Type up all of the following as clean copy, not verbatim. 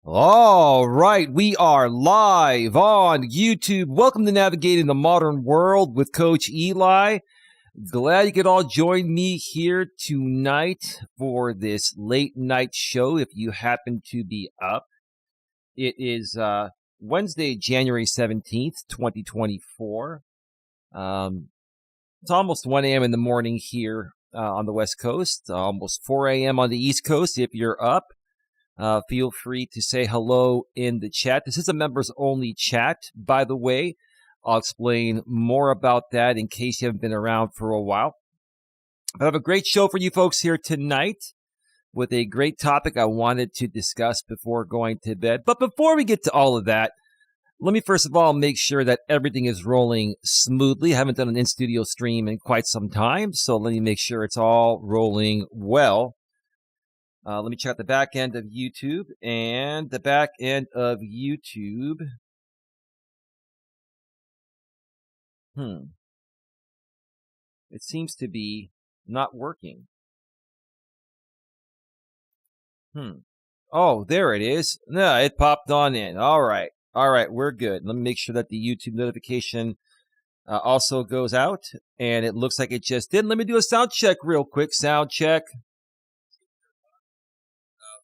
All right, we are live on YouTube. Welcome to Navigating the Modern World with Coach Eli. Glad you could all join me here tonight for this late night show if you happen to be up. It is Wednesday, January 17th, 2024. It's almost 1 a.m. in the morning here on the West Coast, almost 4 a.m. on the East Coast if you're up. Feel free to say hello in the chat. This is a members only chat, by the way. I'll explain more about that in case you haven't been around for a while. I have a great show for you folks here tonight with a great topic I wanted to discuss before going to bed. But before we get to all of that, let me first of all make sure that everything is rolling smoothly. I haven't done an in-studio stream in quite some time, so let me make sure it's all rolling well. Let me check the back end of YouTube, and the back end of YouTube. It seems to be not working. Oh, there it is. No, it popped on in. All right, we're good. Let me make sure that the YouTube notification also goes out, and it looks like it just did. Let me do a sound check real quick. Sound check.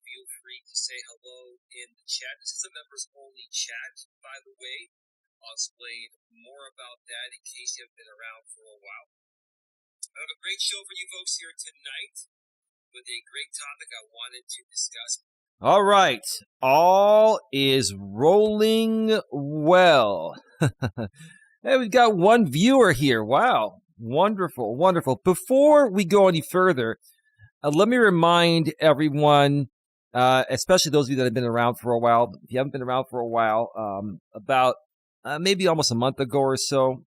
Feel free to say hello in the chat. This is a members only chat, by the way. I'll explain more about that in case you haven't been around for a while. I have a great show for you folks here tonight with a great topic I wanted to discuss. All right. All is rolling well. Hey, we've got one viewer here. Wow. Wonderful, wonderful. Before we go any further, let me remind everyone, especially those of you that have been around for a while, if you haven't been around for a while, about maybe almost a month ago or so,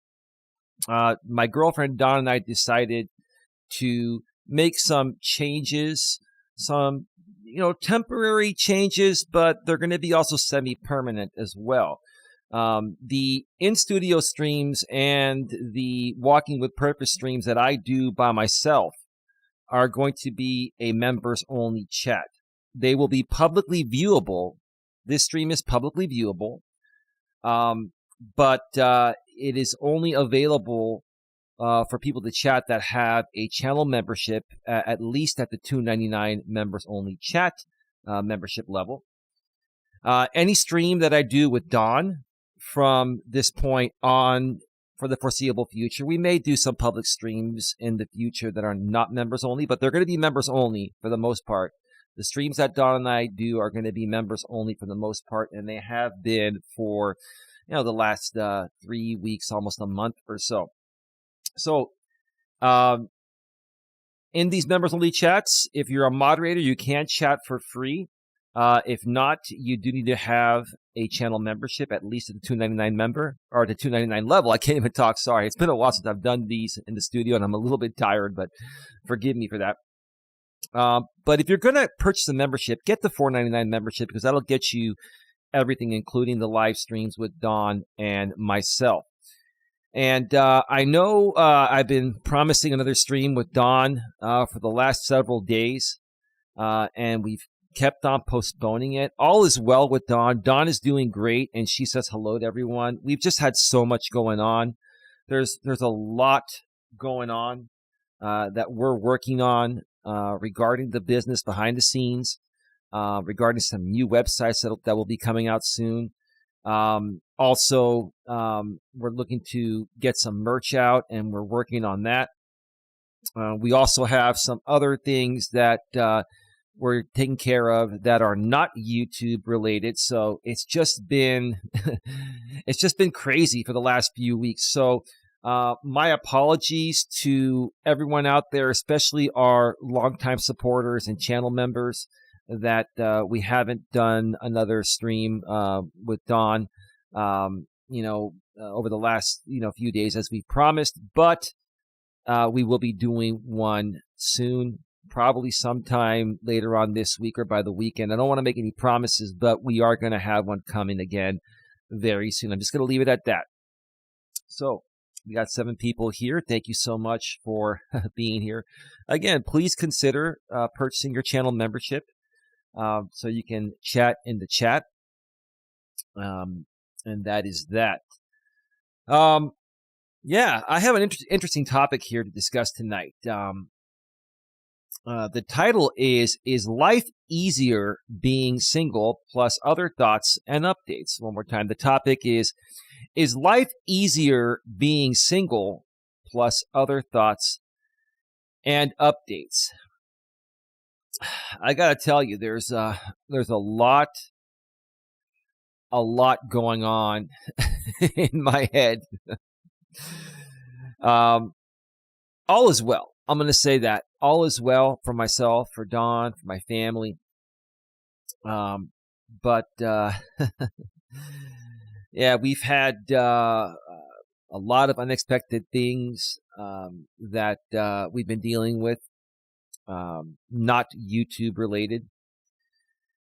my girlfriend Dawn and I decided to make some changes, some temporary changes, but they're going to be also semi-permanent as well. The in-studio streams and the Walking with Purpose streams that I do by myself are going to be a members-only chat. They will be publicly viewable. This stream is publicly viewable, but it is only available for people to chat that have a channel membership, at least at the $2.99 members-only chat membership level. Any stream that I do with Dawn from this point on for the foreseeable future, we may do some public streams in the future that are not members only, but they're going to be members only for the most part. The streams that Dawn and I do are going to be members only for the most part, and they have been for the last 3 weeks, almost a month or so. So, in these members only chats, if you're a moderator, you can chat for free. If not, you do need to have a channel membership, at least at the $2.99 member or the $2.99 level. I can't even talk. Sorry. It's been a while since I've done these in the studio and I'm a little bit tired, but forgive me for that. But if you're going to purchase a membership, get the $4.99 membership because that'll get you everything, including the live streams with Dawn and myself. And I know I've been promising another stream with Dawn for the last several days, and we've kept on postponing it. All is well with Dawn. Dawn is doing great, and she says hello to everyone. We've just had so much going on. There's a lot going on that we're working on regarding the business behind the scenes, regarding some new websites that will be coming out soon. Also, we're looking to get some merch out, and we're working on that. We also have some other things that we're taking care of that are not YouTube related. So it's just been crazy for the last few weeks. So my apologies to everyone out there, especially our longtime supporters and channel members, that we haven't done another stream with Dawn over the last few days as we promised, but we will be doing one soon, probably sometime later on this week or by the weekend. I don't want to make any promises, but we are going to have one coming again very soon. I'm just going to leave it at that. So we got 7 people here. Thank you so much for being here. Again, please consider purchasing your channel membership. So you can chat in the chat. And that is that. Yeah, I have an interesting topic here to discuss tonight. The title is Life Easier Being Single, plus other thoughts and updates? One more time. The topic is life easier being single, plus other thoughts and updates? I gotta tell you, there's a lot going on in my head. All is well. I'm going to say that all is well for myself, for Dawn, for my family. But yeah, we've had a lot of unexpected things that we've been dealing with, not YouTube related.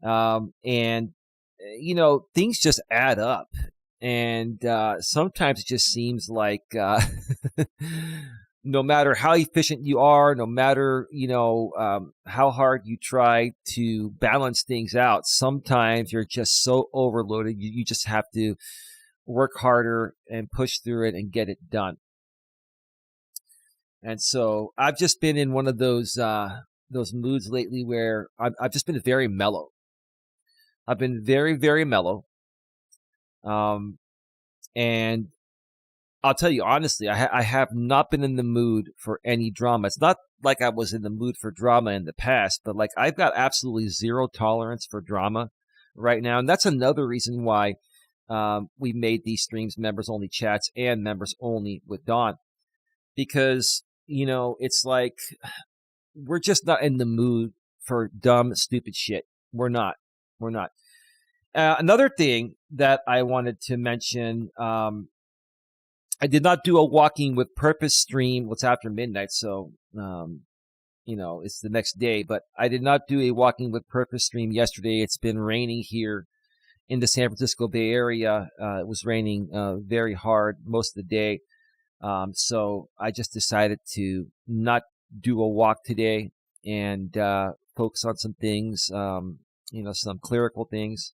And, things just add up. And sometimes it just seems like no matter how efficient you are, no matter, how hard you try to balance things out, sometimes you're just so overloaded. You just have to work harder and push through it and get it done. And so I've just been in one of those moods lately where I've just been very mellow. I've been very, very mellow. And I'll tell you honestly, I have not been in the mood for any drama. It's not like I was in the mood for drama in the past, but like I've got absolutely zero tolerance for drama right now. And that's another reason why we made these streams members only chats and members only with Dawn. Because, it's like we're just not in the mood for dumb, stupid shit. We're not. Another thing that I wanted to mention, I did not do a Walking with Purpose stream. It's after midnight, so, it's the next day. But I did not do a Walking with Purpose stream yesterday. It's been raining here in the San Francisco Bay Area. It was raining very hard most of the day. So I just decided to not do a walk today and focus on some things, some clerical things.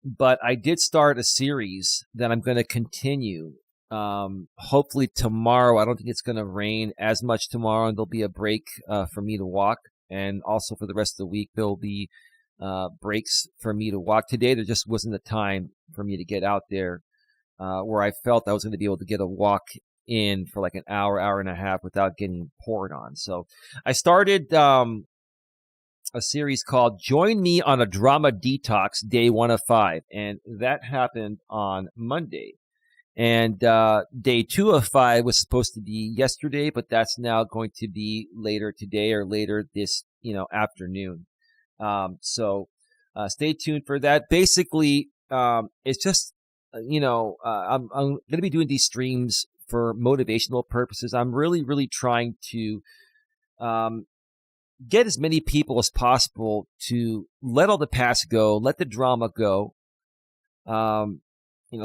But I did start a series that I'm going to continue. Hopefully tomorrow. I don't think it's going to rain as much tomorrow, and there'll be a break for me to walk. And also for the rest of the week, there'll be breaks for me to walk. Today, there just wasn't the time for me to get out there where I felt I was going to be able to get a walk in for like an hour and a half without getting poured on. So I started a series called Join Me on a Drama Detox, Day 1 of 5. And that happened on Monday. And Day 2 of 5 was supposed to be yesterday, but that's now going to be later today or later this, afternoon. So stay tuned for that. Basically, it's just, I'm going to be doing these streams for motivational purposes. I'm really, really trying to get as many people as possible to let all the past go, let the drama go.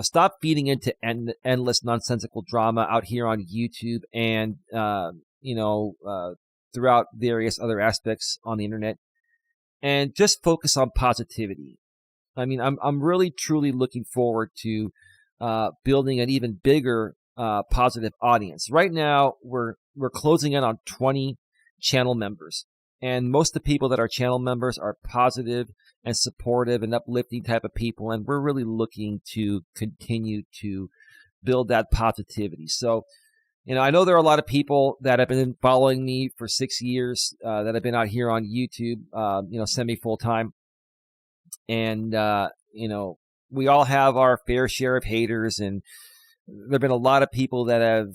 Stop feeding into endless nonsensical drama out here on YouTube and throughout various other aspects on the internet, and just focus on positivity. I mean, I'm really truly looking forward to building an even bigger positive audience. Right now, we're closing in on 20 channel members. And most of the people that are channel members are positive and supportive and uplifting type of people. And we're really looking to continue to build that positivity. So, I know there are a lot of people that have been following me for 6 years that have been out here on YouTube, semi full time. And, we all have our fair share of haters, and there have been a lot of people that have,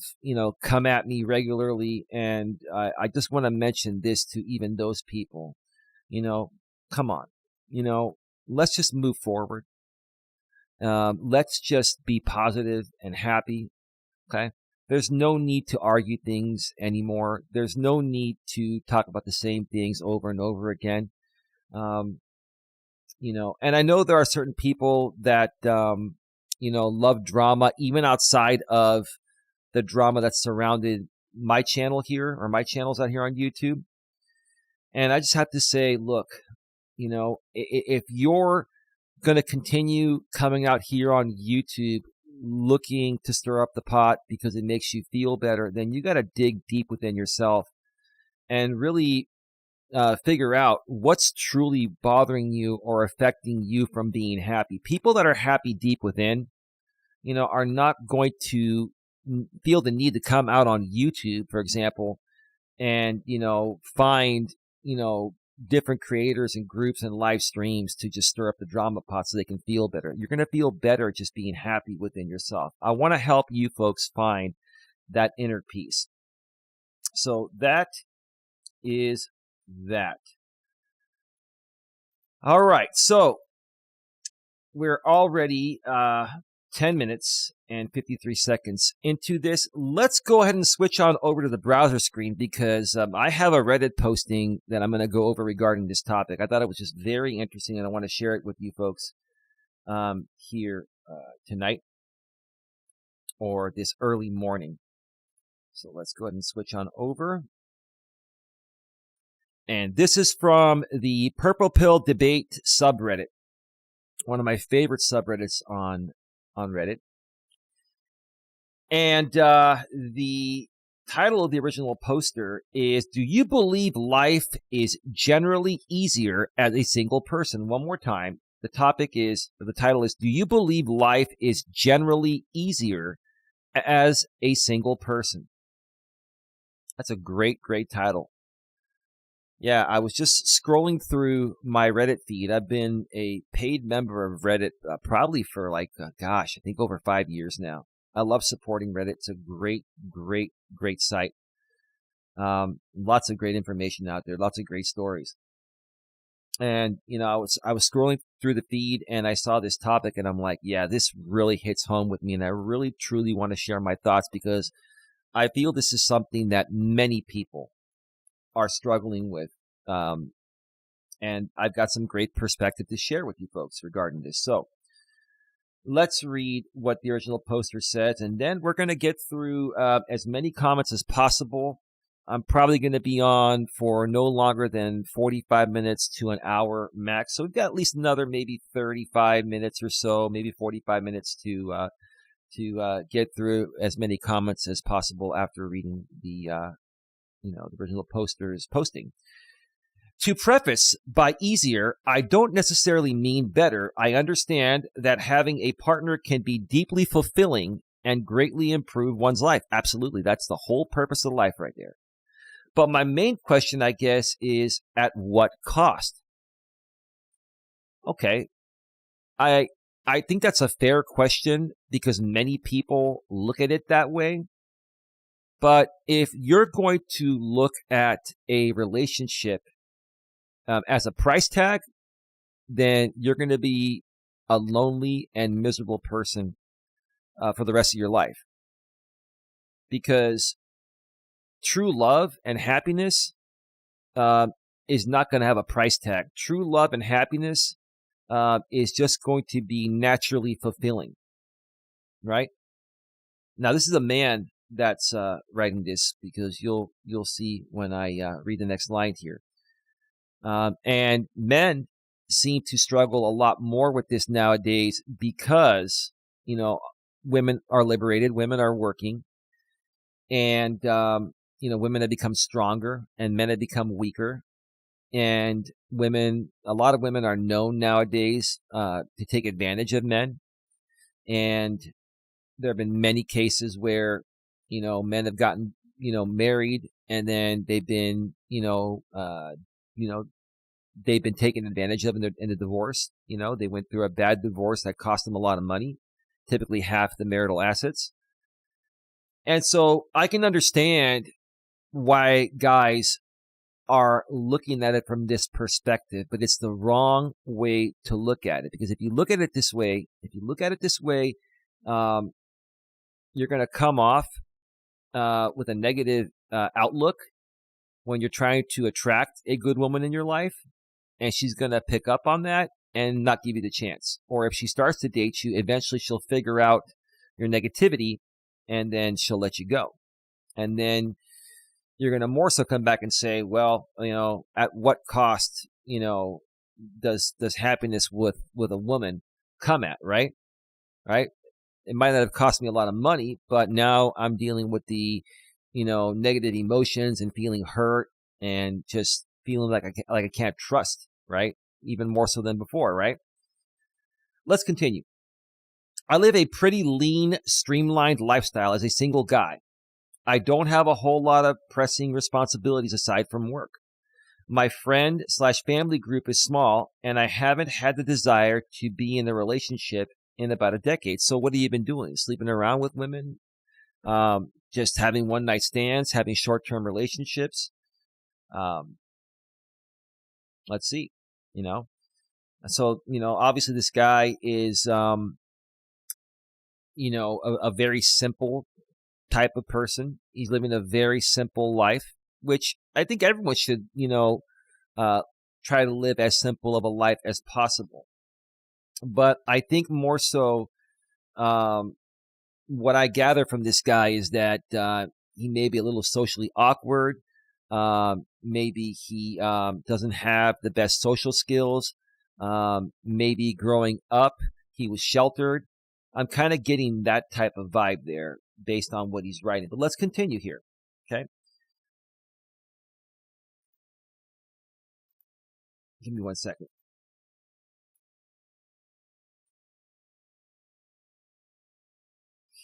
come at me regularly. And I just want to mention this to even those people, come on, let's just move forward. Let's just be positive and happy. Okay. There's no need to argue things anymore. There's no need to talk about the same things over and over again. And I know there are certain people that, love drama, even outside of the drama that surrounded my channel here, or my channels out here on YouTube. And I just have to say, look, if you're going to continue coming out here on YouTube looking to stir up the pot because it makes you feel better, then you got to dig deep within yourself and really figure out what's truly bothering you or affecting you from being happy. People that are happy deep within, are not going to feel the need to come out on YouTube, for example, and, find, different creators and groups and live streams to just stir up the drama pot so they can feel better. You're going to feel better just being happy within yourself. I want to help you folks find that inner peace. So that is that. All right. So we're already 10 minutes and 53 seconds into this. Let's go ahead and switch on over to the browser screen because I have a Reddit posting that I'm going to go over regarding this topic. I thought it was just very interesting, and I want to share it with you folks here tonight or this early morning. So let's go ahead and switch on over. And this is from the Purple Pill Debate subreddit, one of my favorite subreddits on Reddit. And the title of the original poster is, "Do you believe life is generally easier as a single person?" One more time. The title is, "Do you believe life is generally easier as a single person?" That's a great, great title. Yeah, I was just scrolling through my Reddit feed. I've been a paid member of Reddit probably for I think over 5 years now. I love supporting Reddit. It's a great, great, great site. Lots of great information out there. Lots of great stories. And, I was scrolling through the feed and I saw this topic and I'm like, yeah, this really hits home with me. And I really, truly want to share my thoughts because I feel this is something that many people are struggling with. And I've got some great perspective to share with you folks regarding this. So let's read what the original poster says, and then we're going to get through as many comments as possible. I'm probably going to be on for no longer than 45 minutes to an hour max. So we've got at least another maybe 35 minutes or so, maybe 45 minutes to get through as many comments as possible after reading the original poster's posting. To preface by easier, I don't necessarily mean better. I understand that having a partner can be deeply fulfilling and greatly improve one's life. Absolutely. That's the whole purpose of life right there. But my main question, I guess, is at what cost? Okay. I think that's a fair question because many people look at it that way. But if you're going to look at a relationship as a price tag, then you're going to be a lonely and miserable person for the rest of your life. Because true love and happiness is not going to have a price tag. True love and happiness is just going to be naturally fulfilling, right? Now, this is a man that's writing this because you'll see when I read the next line here. And men seem to struggle a lot more with this nowadays because, women are liberated, women are working, and, women have become stronger and men have become weaker. And a lot of women are known nowadays to take advantage of men. And there have been many cases where, men have gotten, married and then they've been, they've been taken advantage of in the divorce. They went through a bad divorce that cost them a lot of money, typically half the marital assets. And so I can understand why guys are looking at it from this perspective, but it's the wrong way to look at it. Because if you look at it this way, you're going to come off with a negative outlook when you're trying to attract a good woman in your life, and she's going to pick up on that and not give you the chance. Or if she starts to date you, eventually she'll figure out your negativity and then she'll let you go. And then, you're going to more so come back and say, well, at what cost, does happiness with a woman come at, right? Right? It might not have cost me a lot of money, but now I'm dealing with the, negative emotions and feeling hurt and just feeling like I can't trust, right? Even more so than before, right? Let's continue. I live a pretty lean, streamlined lifestyle as a single guy. I don't have a whole lot of pressing responsibilities aside from work. My friend/family group is small, and I haven't had the desire to be in a relationship in about a decade. So what have you been doing? Sleeping around with women? Just having one-night stands, having short-term relationships? Let's see, So, obviously this guy is, a very simple type of person. He's living a very simple life, which I think everyone should, try to live as simple of a life as possible. But I think more so, what I gather from this guy is that he may be a little socially awkward. Maybe he doesn't have the best social skills. Maybe growing up, he was sheltered. I'm kind of getting that type of vibe there based on what he's writing. But let's continue here. Okay. Give me 1 second.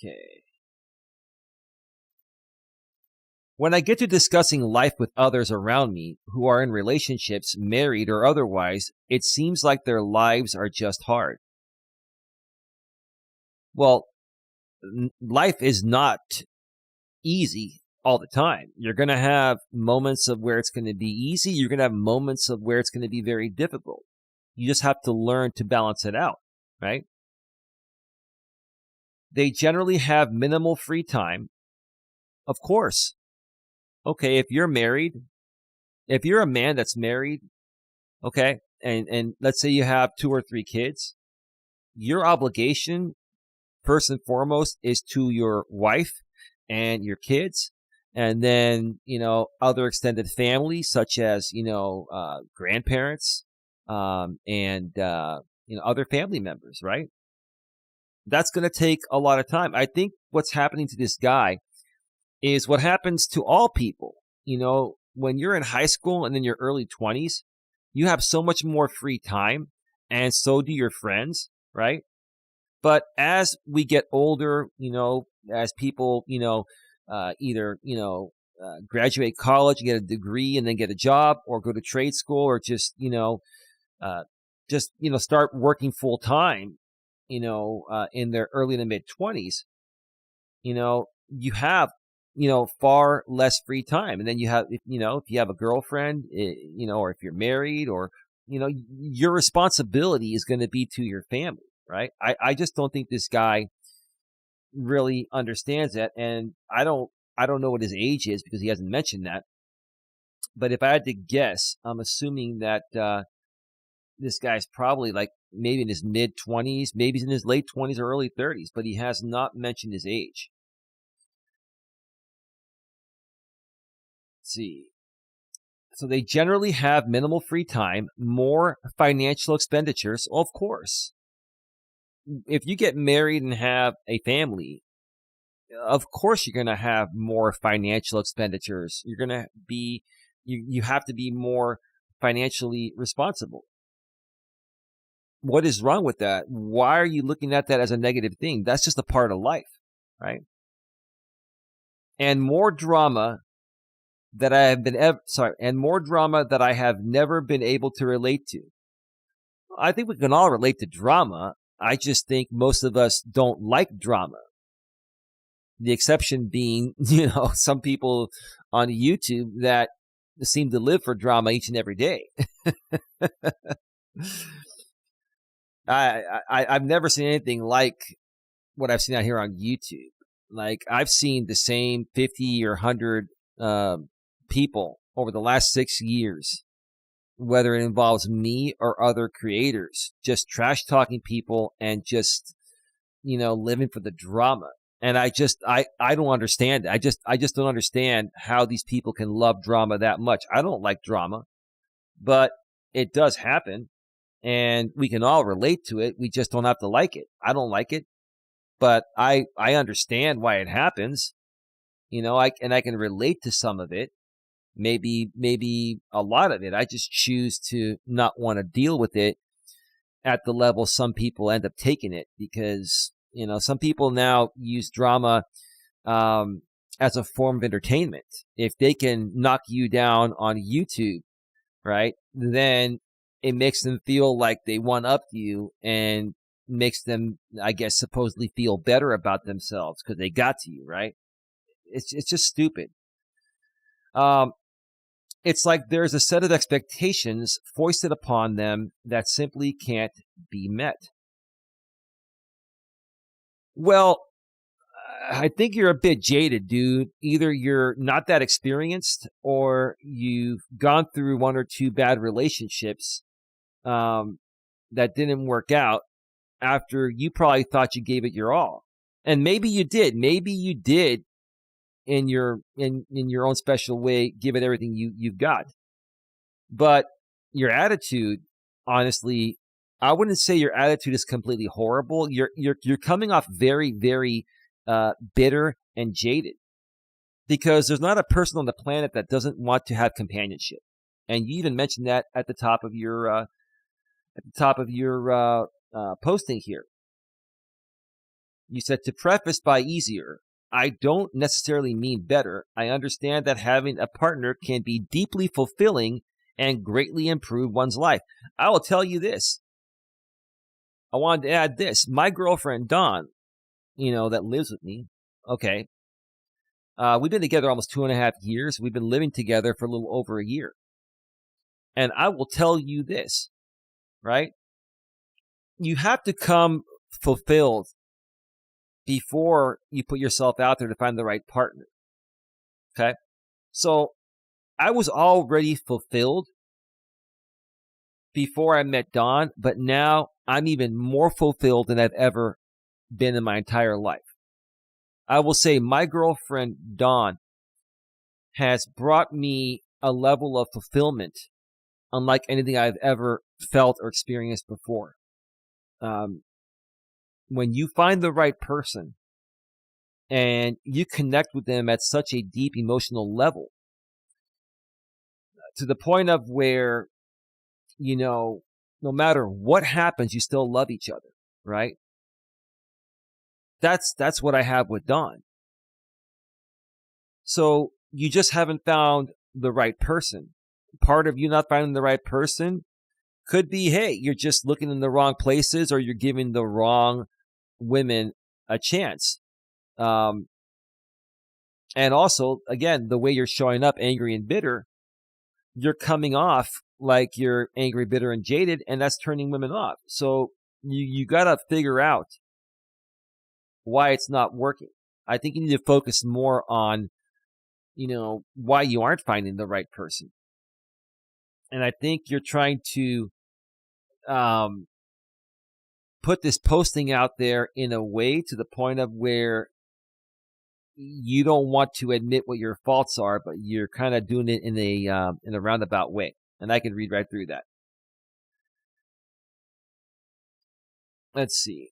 Okay. When I get to discussing life with others around me who are in relationships, married or otherwise, it seems like their lives are just hard. Well, life is not easy all the time. You're going to have moments of where it's going to be easy. You're going to have moments of where it's going to be very difficult. You just have to learn to balance it out, right? They generally have minimal free time. Of course. Okay, if you're married, if you're a man that's married, okay, and let's say you have 2 or 3 kids, your obligation, first and foremost, is to your wife and your kids, and then, other extended family, such as, grandparents, and, other family members, right? That's going to take a lot of time. I think what's happening to this guy is what happens to all people. When you're in high school and in your early 20s, you have so much more free time, and so do your friends, right? But as we get older, as people, either, graduate college and get a degree and then get a job, or go to trade school, or just, start working full time, in their early to mid 20s, you have, far less free time. And then you have, if you have a girlfriend, or if you're married, or, your responsibility is going to be to your family, right? I just don't think this guy really understands that. And I don't know what his age is because he hasn't mentioned that. But if I had to guess, I'm assuming that, this guy's probably like maybe in his mid 20s, maybe he's in his late 20s or early 30s, but he has not mentioned his age. Let's see. So they generally have minimal free time, more financial expenditures. Of course, if you get married and have a family, of course you're going to have more financial expenditures. You're going to be, you have to be more financially responsible. What is wrong with that? Why are you looking at that as a negative thing? That's just a part of life, right? And more drama that I have never been able to relate to. I think we can all relate to drama. I just think most of us don't like drama. The exception being, some people on YouTube that seem to live for drama each and every day. I've never seen anything like what I've seen out here on YouTube. Like, I've seen the same 50 or 100 people over the last 6 years, whether it involves me or other creators, just trash talking people and just, living for the drama. And I don't understand it. I just don't understand how these people can love drama that much. I don't like drama, but it does happen and we can all relate to it. We just don't have to like it. I don't like it, but I understand why it happens. I can relate to some of it. Maybe a lot of it. I just choose to not want to deal with it at the level some people end up taking it, because some people now use drama as a form of entertainment. If they can knock you down on YouTube, right, then it makes them feel like they one up you and makes them, I guess, supposedly feel better about themselves because they got to you, right? It's just stupid. It's like there's a set of expectations foisted upon them that simply can't be met. Well, I think you're a bit jaded, dude. Either you're not that experienced or you've gone through one or two bad relationships that didn't work out after you probably thought you gave it your all. And maybe you did. Maybe you did in your own special way, give it everything you've got. But your attitude, honestly, I wouldn't say your attitude is completely horrible. You're coming off very, very bitter and jaded, because there's not a person on the planet that doesn't want to have companionship. And you even mentioned that at the top of your posting here. You said, to preface by easier, I don't necessarily mean better. I understand that having a partner can be deeply fulfilling and greatly improve one's life. I will tell you this. I wanted to add this. My girlfriend, Dawn, that lives with me, okay, we've been together almost 2.5 years. We've been living together for a little over a year. And I will tell you this, right? You have to come fulfilled before you put yourself out there to find the right partner. Okay? So I was already fulfilled before I met Dawn, but now I'm even more fulfilled than I've ever been in my entire life. I will say my girlfriend, Dawn, has brought me a level of fulfillment unlike anything I've ever felt or experienced before. When you find the right person and you connect with them at such a deep emotional level, to the point of where, no matter what happens, you still love each other, right? That's what I have with Dawn. So you just haven't found the right person. Part of you not finding the right person could be, hey, you're just looking in the wrong places, or you're giving the wrong women a chance. And also, again, the way you're showing up angry and bitter, you're coming off like you're angry, bitter, and jaded, and that's turning women off. So you got to figure out why it's not working. I think you need to focus more on, why you aren't finding the right person. And I think you're trying to put this posting out there in a way to the point of where you don't want to admit what your faults are, but you're kind of doing it in a roundabout way. And I can read right through that. Let's see.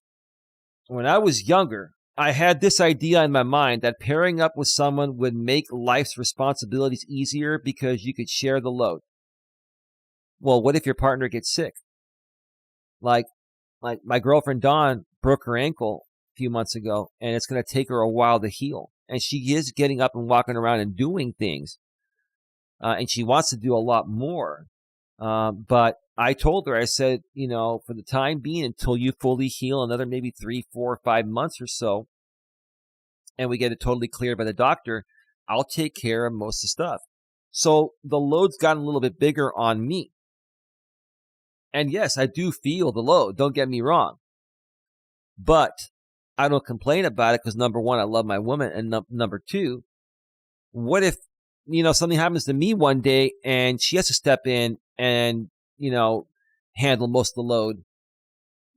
When I was younger, I had this idea in my mind that pairing up with someone would make life's responsibilities easier because you could share the load. Well, what if your partner gets sick? Like my girlfriend Dawn broke her ankle a few months ago, and it's going to take her a while to heal. And she is getting up and walking around and doing things. And she wants to do a lot more. But I told her, I said, for the time being, until you fully heal, another maybe 3, 4, 5 months or so, and we get it totally cleared by the doctor, I'll take care of most of the stuff. So the load's gotten a little bit bigger on me. And yes, I do feel the load. Don't get me wrong. But I don't complain about it because, number one, I love my woman. And number two, what if, something happens to me one day and she has to step in and, handle most of the load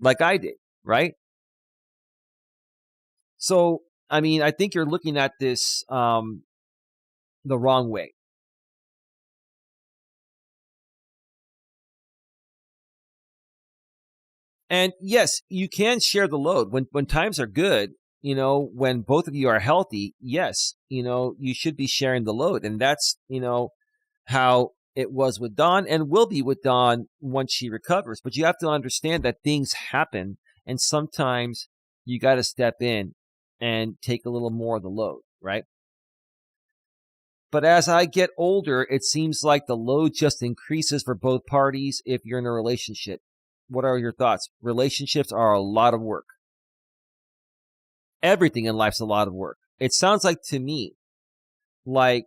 like I did, right? So I mean, I think you're looking at this the wrong way. And yes, you can share the load when times are good. When both of you are healthy, yes, you should be sharing the load. And that's, how it was with Dawn and will be with Dawn once she recovers. But you have to understand that things happen, and sometimes you got to step in and take a little more of the load, right? But as I get older, it seems like the load just increases for both parties if you're in a relationship. What are your thoughts? Relationships are a lot of work. Everything in life's a lot of work. It sounds like to me, like,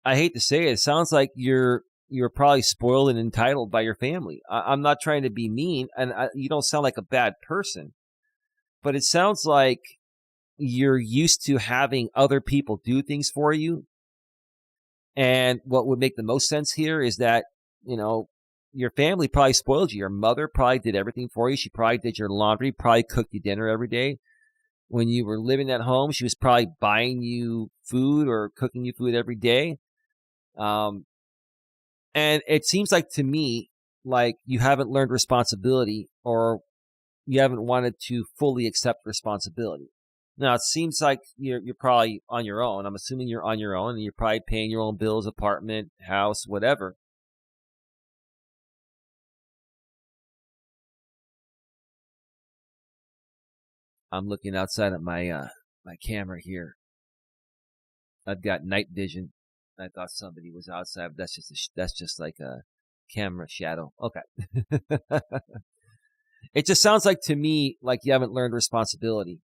I hate to say it, it sounds like you're probably spoiled and entitled by your family. I'm not trying to be mean, and you don't sound like a bad person, but it sounds like you're used to having other people do things for you. And what would make the most sense here is that, your family probably spoiled you. Your mother probably did everything for you. She probably did your laundry, probably cooked you dinner every day. When you were living at home, she was probably buying you food or cooking you food every day. And it seems like to me, like you haven't learned responsibility, or you haven't wanted to fully accept responsibility. Now, it seems like you're probably on your own. I'm assuming you're on your own, and you're probably paying your own bills, apartment, house, whatever. I'm looking outside at my my camera here. I've got night vision. I thought somebody was outside, but that's just like a camera shadow. Okay. It just sounds like to me like you haven't learned responsibility,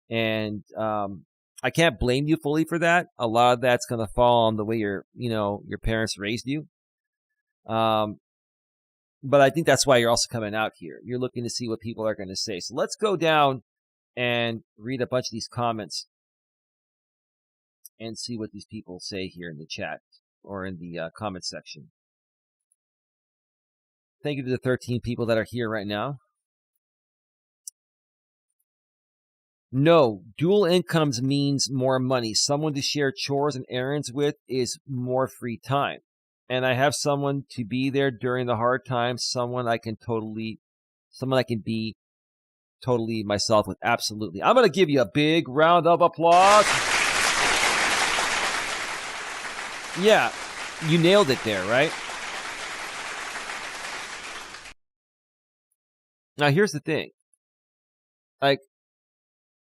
and I can't blame you fully for that. A lot of that's going to fall on the way your parents raised you. But I think that's why you're also coming out here. You're looking to see what people are going to say. So let's go down and read a bunch of these comments and see what these people say here in the chat or in the comment section. Thank you to the 13 people that are here right now. No, dual incomes means more money. Someone to share chores and errands with is more free time. And I have someone to be there during the hard times, someone I can be totally myself with. Absolutely. I'm going to give you a big round of applause. Yeah, you nailed it there, right? Now, here's the thing. Like,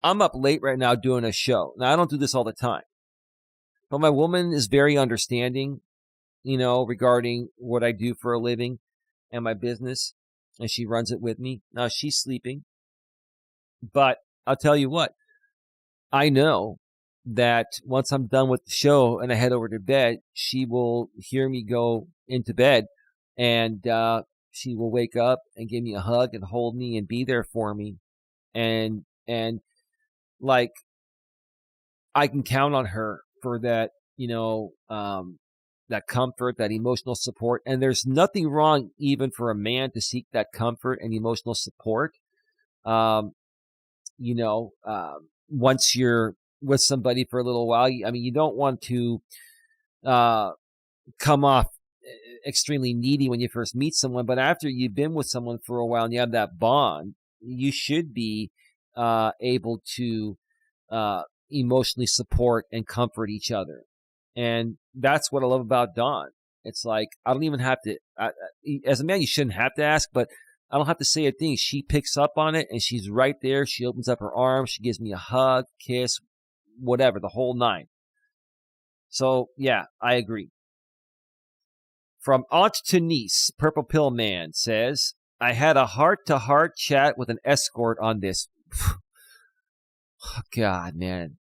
I'm up late right now doing a show. Now, I don't do this all the time. But my woman is very understanding, regarding what I do for a living and my business. And she runs it with me. Now, she's sleeping. But I'll tell you what. I know that once I'm done with the show and I head over to bed, she will hear me go into bed, and she will wake up and give me a hug and hold me and be there for me. And like, I can count on her for that, that comfort, that emotional support. And there's nothing wrong even for a man to seek that comfort and emotional support. Once you're with somebody for a little while, you don't want to come off extremely needy when you first meet someone, but after you've been with someone for a while and you have that bond, you should be able to emotionally support and comfort each other. And that's what I love about Dawn. It's like, I don't even have to, as a man, you shouldn't have to ask, but I don't have to say a thing. She picks up on it, and she's right there. She opens up her arms. She gives me a hug, kiss, whatever, the whole nine. So, yeah, I agree. From aunt to niece, Purple Pill Man says, I had a heart-to-heart chat with an escort on this. Oh, God, man.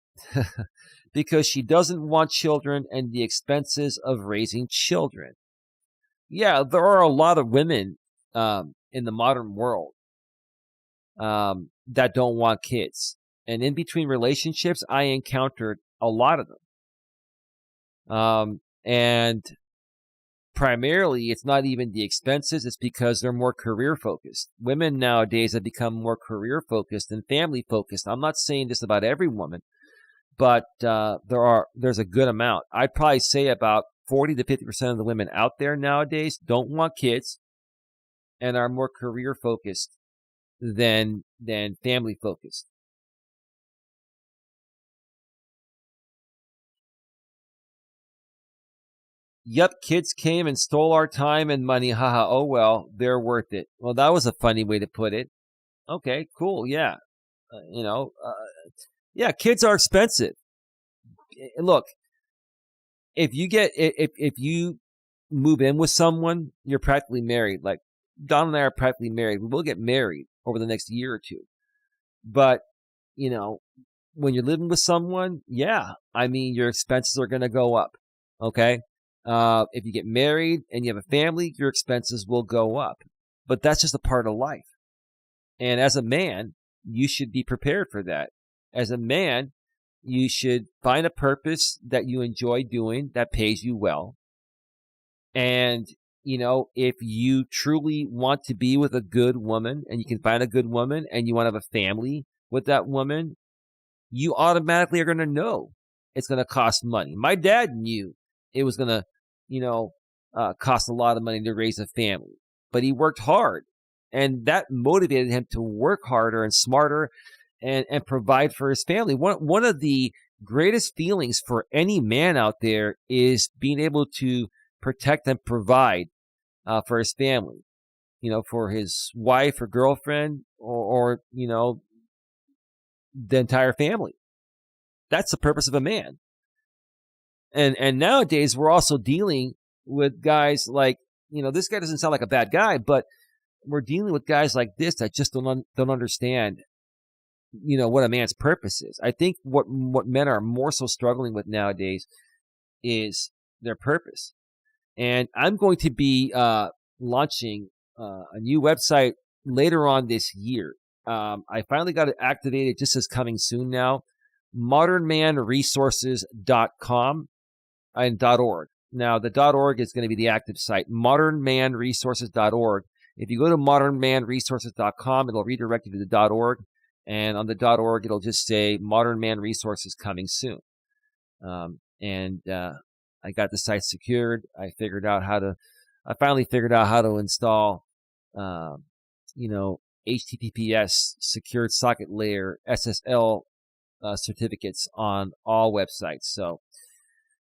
Because she doesn't want children and the expenses of raising children. Yeah, there are a lot of women in the modern world that don't want kids. And in between relationships, I encountered a lot of them. And primarily, it's not even the expenses. It's because they're more career focused. Women nowadays have become more career focused and family focused. I'm not saying this about every woman, but there's a good amount. I'd probably say about 40 to 50% of the women out there nowadays don't want kids and are more career focused than family focused. Yep, kids came and stole our time and money. Haha, oh well, they're worth it. Well, that was a funny way to put it. Okay, cool, yeah. Yeah, kids are expensive. Look, if you move in with someone, you're practically married. Like Don and I are practically married. We'll get married over the next year or two. But, when you're living with someone, yeah, I mean, your expenses are going to go up. Okay. If you get married and you have a family, your expenses will go up. But that's just a part of life. And as a man, you should be prepared for that. As a man, you should find a purpose that you enjoy doing that pays you well. And, if you truly want to be with a good woman and you can find a good woman and you want to have a family with that woman, you automatically are going to know it's going to cost money. My dad knew it was going to, cost a lot of money to raise a family, but he worked hard, and that motivated him to work harder and smarter and provide for his family. One of the greatest feelings for any man out there is being able to protect and provide for his family, for his wife or girlfriend or the entire family. That's the purpose of a man. And nowadays we're also dealing with guys like, this guy doesn't sound like a bad guy, but we're dealing with guys like this that just don't understand, what a man's purpose is. I think what men are more so struggling with nowadays is their purpose. And I'm going to be launching a new website later on this year. I finally got it activated, just as coming soon now. modernmanresources.com and .org. Now, the .org is going to be the active site. modernmanresources.org. If you go to modernmanresources.com, it'll redirect you to the .org. And on the .org, it'll just say Modern Man Resources coming soon. I got the site secured. I finally figured out how to install, HTTPS secured socket layer SSL certificates on all websites. So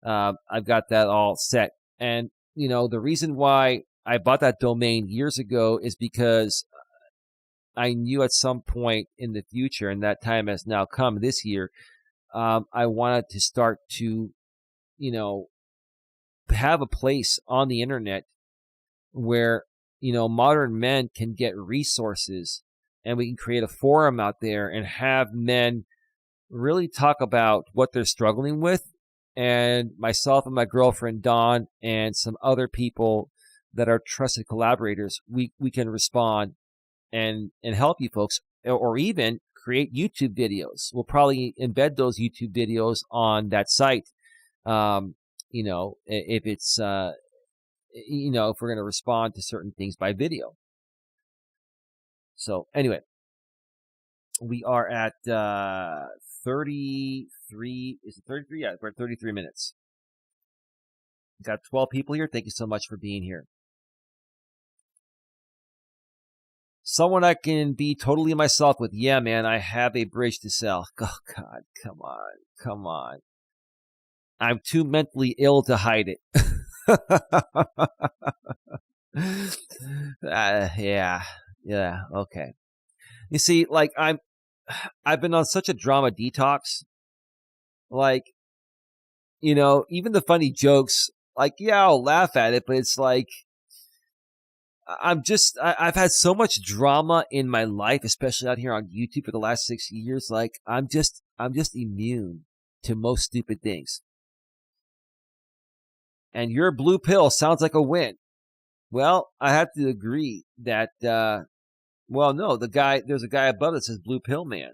I've got that all set. And, the reason why I bought that domain years ago is because I knew at some point in the future, and that time has now come this year, I wanted to start to, have a place on the internet where, modern men can get resources, and we can create a forum out there and have men really talk about what they're struggling with. And myself and my girlfriend, Dawn, and some other people that are trusted collaborators, we can respond and help you folks, or even create YouTube videos. We'll probably embed those YouTube videos on that site. If it's, if we're going to respond to certain things by video. So anyway, we are at 33. Is it 33? Yeah, we're at 33 minutes. Got 12 people here. Thank you so much for being here. Someone I can be totally myself with. Yeah, man, I have a bridge to sell. Oh, God, come on. I'm too mentally ill to hide it. Yeah, okay. You see, like, I've been on such a drama detox. Like, even the funny jokes, like, yeah, I'll laugh at it, but it's like, I've had so much drama in my life, especially out here on YouTube for the last 6 years. Like, I'm just immune to most stupid things. And your blue pill sounds like a win. Well, I have to agree that, no, there's a guy above that says blue pill man.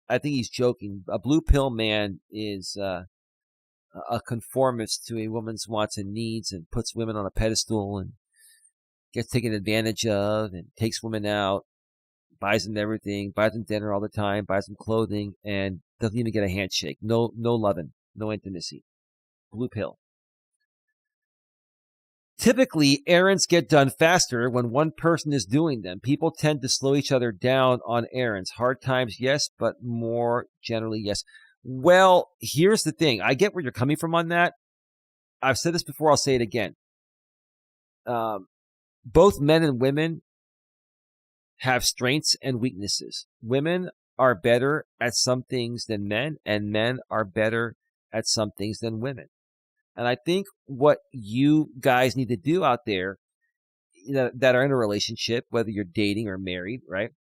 I think he's joking. A blue pill man is, a conformist to a woman's wants and needs and puts women on a pedestal and gets taken advantage of and takes women out, buys them everything, buys them dinner all the time, buys them clothing, and doesn't even get a handshake. No loving, no intimacy. Blue pill. Typically, errands get done faster when one person is doing them. People tend to slow each other down on errands. Hard times, yes, but more generally, yes. Well, here's the thing. I get where you're coming from on that. I've said this before. I'll say it again. Both men and women have strengths and weaknesses. Women are better at some things than men, and men are better at some things than women. And I think what you guys need to do out there that are in a relationship, whether you're dating or married, right?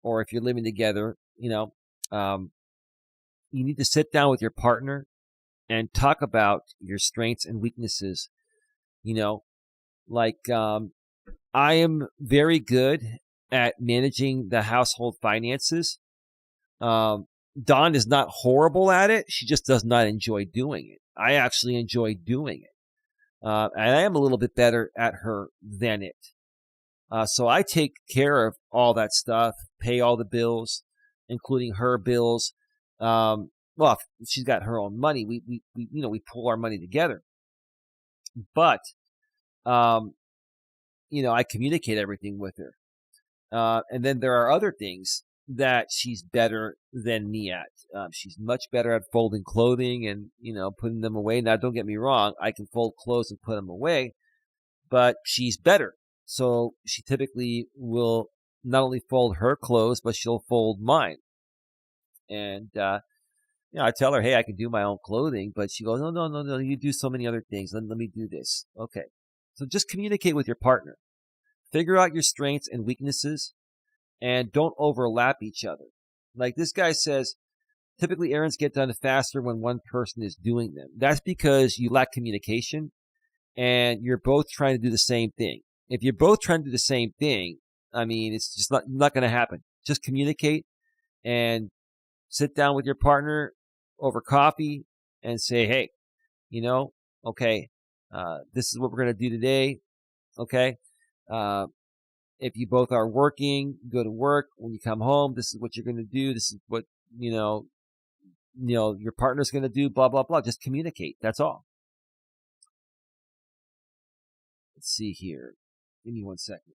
Or if you're living together, you need to sit down with your partner and talk about your strengths and weaknesses. I am very good at managing the household finances. Dawn is not horrible at it. She just does not enjoy doing it. I actually enjoy doing it. And I am a little bit better at her than it. So I take care of all that stuff, pay all the bills, including her bills. Well, if she's got her own money, we pool our money together. But, I communicate everything with her. And then there are other things that she's better than me at. She's much better at folding clothing and, putting them away. Now, don't get me wrong. I can fold clothes and put them away, but she's better. So she typically will not only fold her clothes, but she'll fold mine. And, I tell her, hey, I can do my own clothing, but she goes, no, you do so many other things. Let me do this. Okay. So just communicate with your partner. Figure out your strengths and weaknesses and don't overlap each other. Like this guy says, typically errands get done faster when one person is doing them. That's because you lack communication and you're both trying to do the same thing. If you're both trying to do the same thing, it's just not going to happen. Just communicate and sit down with your partner over coffee and say, hey, okay, this is what we're going to do today. Okay. If you both are working, go to work. When you come home, this is what you're going to do. This is what, your partner's going to do, blah, blah, blah. Just communicate. That's all. Let's see here. Give me 1 second.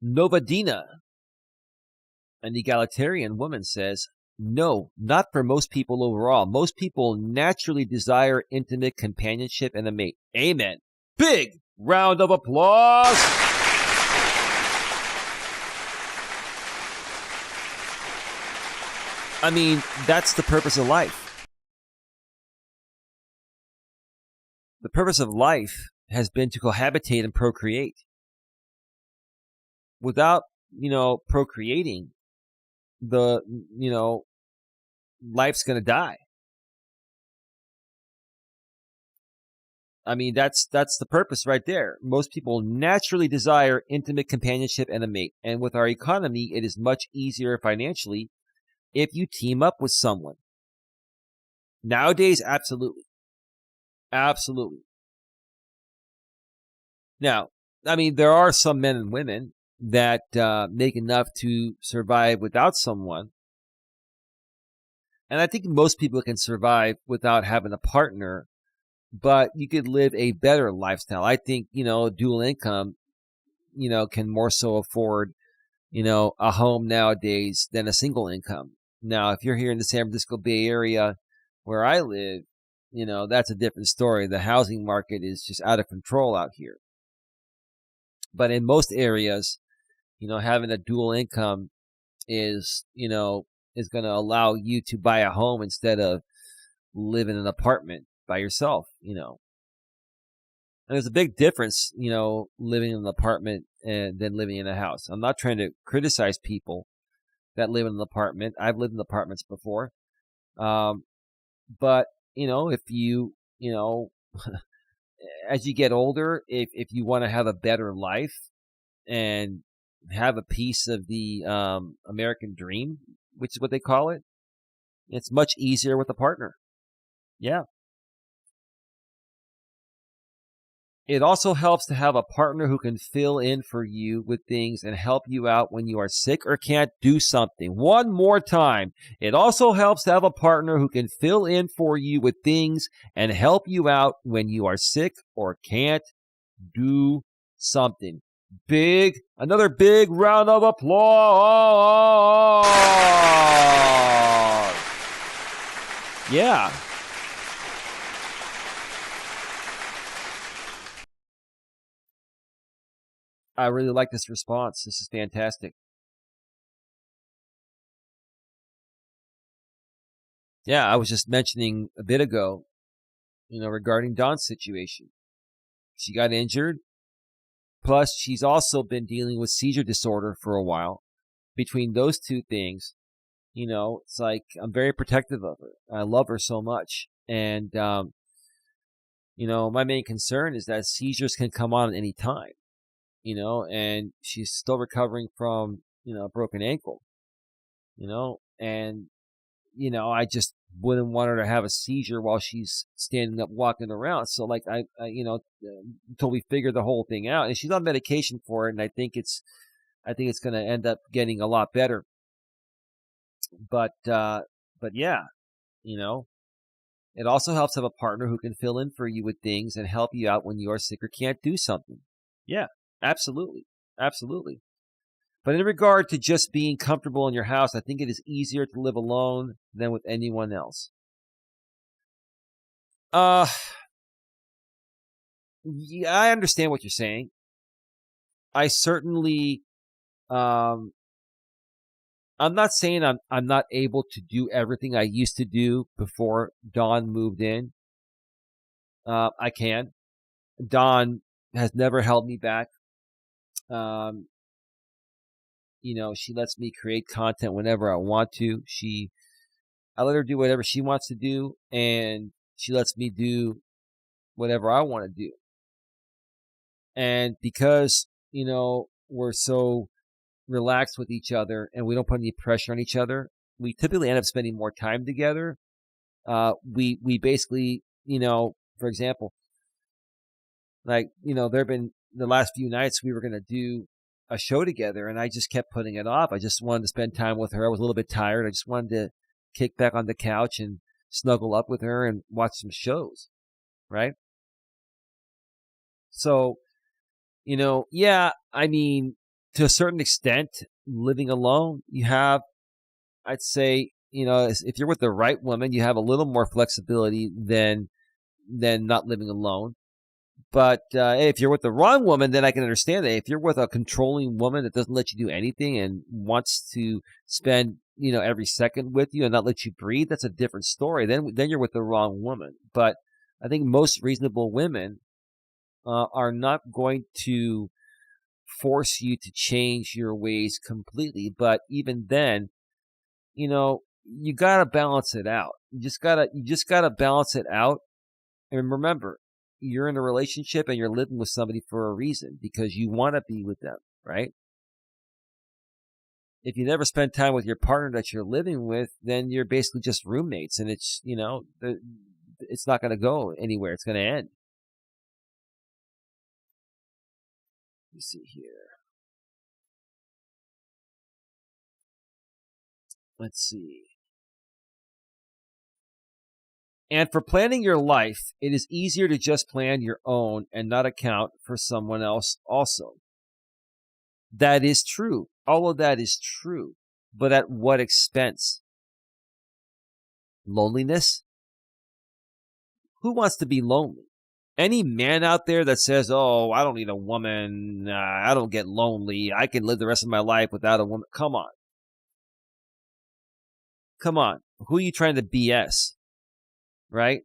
Novadina, an egalitarian woman, says, no, not for most people overall. Most people naturally desire intimate companionship and a mate. Amen. Big round of applause. That's the purpose of life. The purpose of life has been to cohabitate and procreate. Without, procreating, life's going to die. That's the purpose right there. Most people naturally desire intimate companionship and a mate. And with our economy, it is much easier financially if you team up with someone. Nowadays, absolutely. Absolutely. Now, there are some men and women that make enough to survive without someone. And I think most people can survive without having a partner, but you could live a better lifestyle. I think, dual income, can more so afford, a home nowadays than a single income. Now, if you're here in the San Francisco Bay Area where I live, that's a different story. The housing market is just out of control out here. But in most areas, having a dual income is going to allow you to buy a home instead of live in an apartment by yourself, And there's a big difference, living in an apartment and then living in a house. I'm not trying to criticize people that live in an apartment. I've lived in apartments before. But, if you, as you get older, if you want to have a better life, and have a piece of the American dream, which is what they call it. It's much easier with a partner. Yeah. It also helps to have a partner who can fill in for you with things and help you out when you are sick or can't do something. One more time. It also helps to have a partner who can fill in for you with things and help you out when you are sick or can't do something. Another big round of applause. Yeah. I really like this response. This is fantastic. Yeah, I was just mentioning a bit ago, regarding Dawn's situation. She got injured. Plus, she's also been dealing with seizure disorder for a while. Between those two things, it's like I'm very protective of her. I love her so much. And, my main concern is that seizures can come on at any time, and she's still recovering from, a broken ankle, and, I just wouldn't want her to have a seizure while she's standing up, walking around. So like, until we figure the whole thing out, and she's on medication for it. And I think it's going to end up getting a lot better. But yeah, it also helps to have a partner who can fill in for you with things and help you out when you are sick or can't do something. Yeah, absolutely. Absolutely. But in regard to just being comfortable in your house, I think it is easier to live alone than with anyone else. Yeah, I understand what you're saying. I certainly, I'm not saying I'm not able to do everything I used to do before Dawn moved in. I can. Dawn has never held me back. She lets me create content whenever I want to. I let her do whatever she wants to do, and she lets me do whatever I want to do. And because, we're so relaxed with each other and we don't put any pressure on each other, we typically end up spending more time together. We basically, for example, like, there have been the last few nights we were going to do a show together, and I just kept putting it off. I just wanted to spend time with her. I was a little bit tired. I just wanted to kick back on the couch and snuggle up with her and watch some shows, right? So, yeah, I mean, to a certain extent, living alone, I'd say, if you're with the right woman, you have a little more flexibility than not living alone. But if you're with the wrong woman, then I can understand that. If you're with a controlling woman that doesn't let you do anything and wants to spend, every second with you and not let you breathe, that's a different story. Then you're with the wrong woman. But I think most reasonable women are not going to force you to change your ways completely. But even then, you gotta balance it out. You just gotta balance it out. And remember, you're in a relationship and you're living with somebody for a reason, because you want to be with them, right? If you never spend time with your partner that you're living with, then you're basically just roommates, and it's, it's not going to go anywhere. It's going to end. Let me see here. Let's see. And for planning your life, it is easier to just plan your own and not account for someone else also. That is true. All of that is true. But at what expense? Loneliness? Who wants to be lonely? Any man out there that says, oh, I don't need a woman, I don't get lonely, I can live the rest of my life without a woman. Come on. Come on. Who are you trying to BS? Right?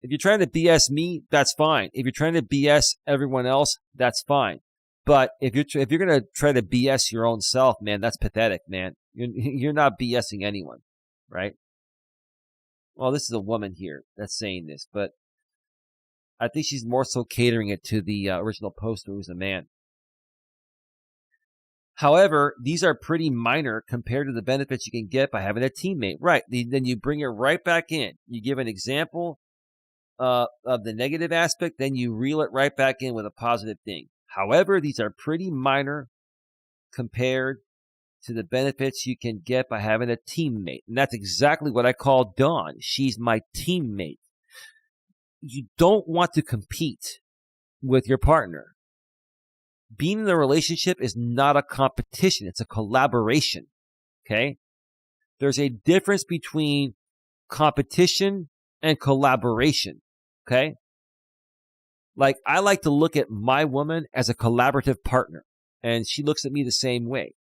If you're trying to BS me, that's fine. If you're trying to BS everyone else, that's fine. But if you're going to try to BS your own self, man, that's pathetic, man. You're not BSing anyone, right? Well, this is a woman here that's saying this, but I think she's more so catering it to the original poster who's a man. However, these are pretty minor compared to the benefits you can get by having a teammate. Right. Then you bring it right back in. You give an example of the negative aspect, then you reel it right back in with a positive thing. However, these are pretty minor compared to the benefits you can get by having a teammate. And that's exactly what I call Dawn. She's my teammate. You don't want to compete with your partner. Being in a relationship is not a competition. It's a collaboration. Okay? There's a difference between competition and collaboration. Okay? Like, I like to look at my woman as a collaborative partner, and she looks at me the same way.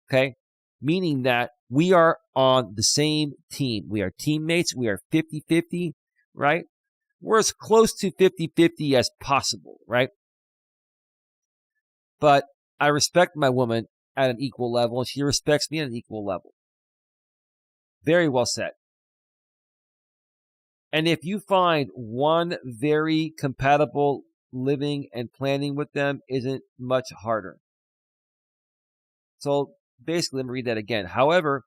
Okay? Meaning that we are on the same team. We are teammates. We are 50-50, right? We're as close to 50-50 as possible, right? But I respect my woman at an equal level, and she respects me at an equal level. Very well said. And if you find one very compatible living and planning with them isn't much harder. So basically, let me read that again. However,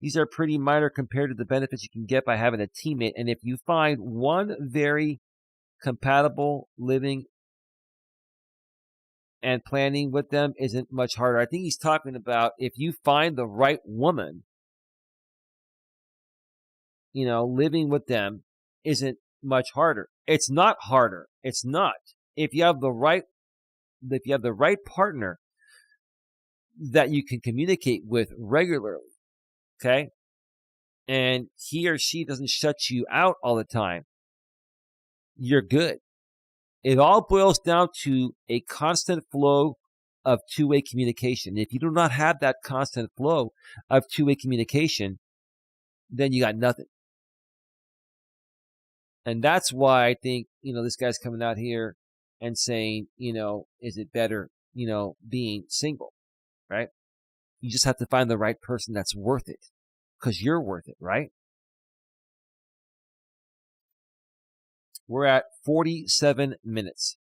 these are pretty minor compared to the benefits you can get by having a teammate. And if you find one very compatible living and planning with them isn't much harder. I think he's talking about if you find the right woman, living with them isn't much harder. It's not harder. It's not. If you have the right partner that you can communicate with regularly, okay? And he or she doesn't shut you out all the time, you're good. It all boils down to a constant flow of two-way communication. If you do not have that constant flow of two-way communication, then you got nothing. And that's why I think, this guy's coming out here and saying, is it better, being single, right? You just have to find the right person that's worth it, because you're worth it, right? We're at 47 minutes.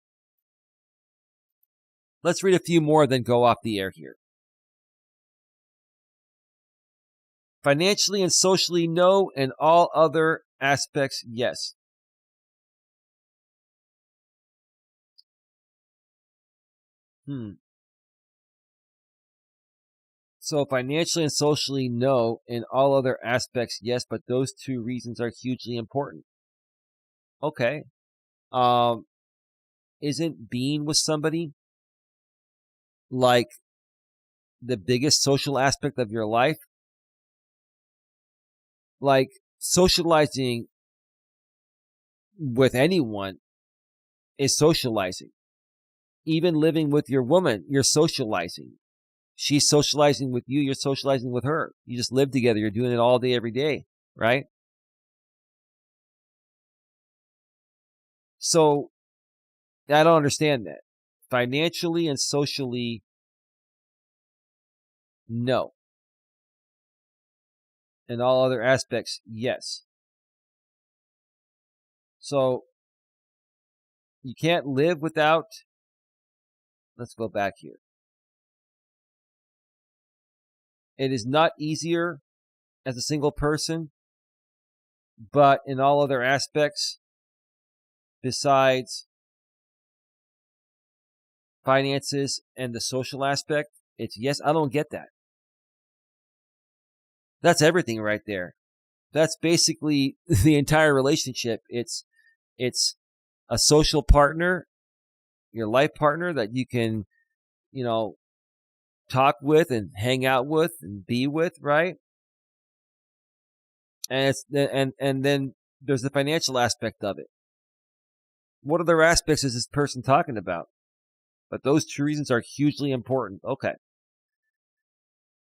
Let's read a few more, then go off the air here. Financially and socially, no, and all other aspects, yes. So financially and socially, no, in all other aspects, yes, but those two reasons are hugely important. Okay. Isn't being with somebody like the biggest social aspect of your life? Like, socializing with anyone is socializing. Even living with your woman, you're socializing. She's socializing with you, you're socializing with her. You just live together, you're doing it all day, every day, right? So, I don't understand that. Financially and socially, no. In all other aspects, yes. So, you can't live without... Let's go back here. It is not easier as a single person, but in all other aspects, besides finances and the social aspect, it's yes. I don't get that. That's everything right there. That's basically the entire relationship. It's a social partner, your life partner that you can, talk with and hang out with and be with, right? And and then there's the financial aspect of it. What other aspects is this person talking about? But those two reasons are hugely important. Okay.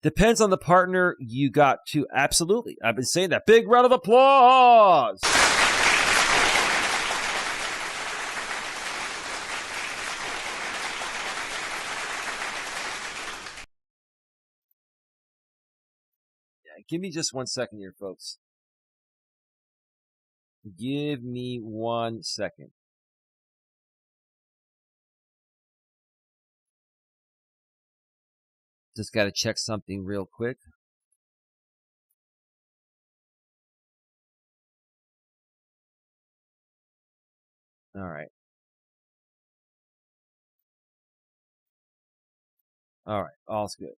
Depends on the partner you got to. Absolutely. I've been saying that. Big round of applause. Yeah, give me just 1 second here, folks. Give me 1 second. Just got to check something real quick. All right. All right. All's good.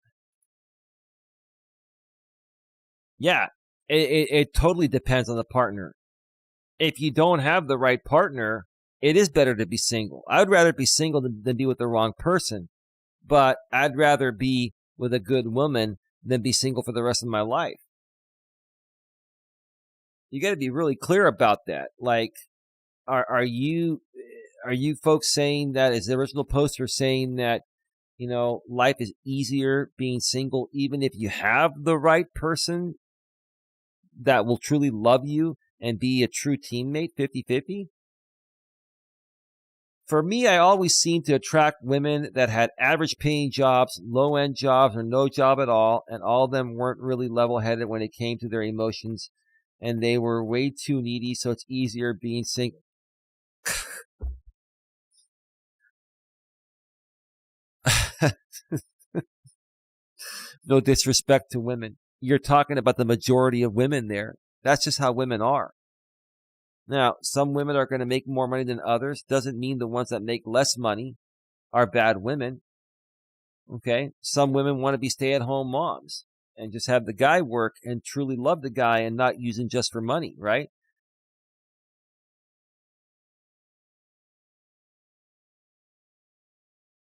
Yeah. It totally depends on the partner. If you don't have the right partner, it is better to be single. I'd rather be single than be with the wrong person. But I'd rather be with a good woman than be single for the rest of my life. You got to be really clear about that. Like, are you folks saying that, is the original poster saying that, life is easier being single even if you have the right person that will truly love you and be a true teammate 50-50? For me, I always seemed to attract women that had average paying jobs, low end jobs, or no job at all, and all of them weren't really level headed when it came to their emotions, and they were way too needy, so it's easier being single. No disrespect to women. You're talking about the majority of women there. That's just how women are. Now, some women are going to make more money than others. Doesn't mean the ones that make less money are bad women. Okay? Some women want to be stay-at-home moms and just have the guy work and truly love the guy and not use him just for money, right?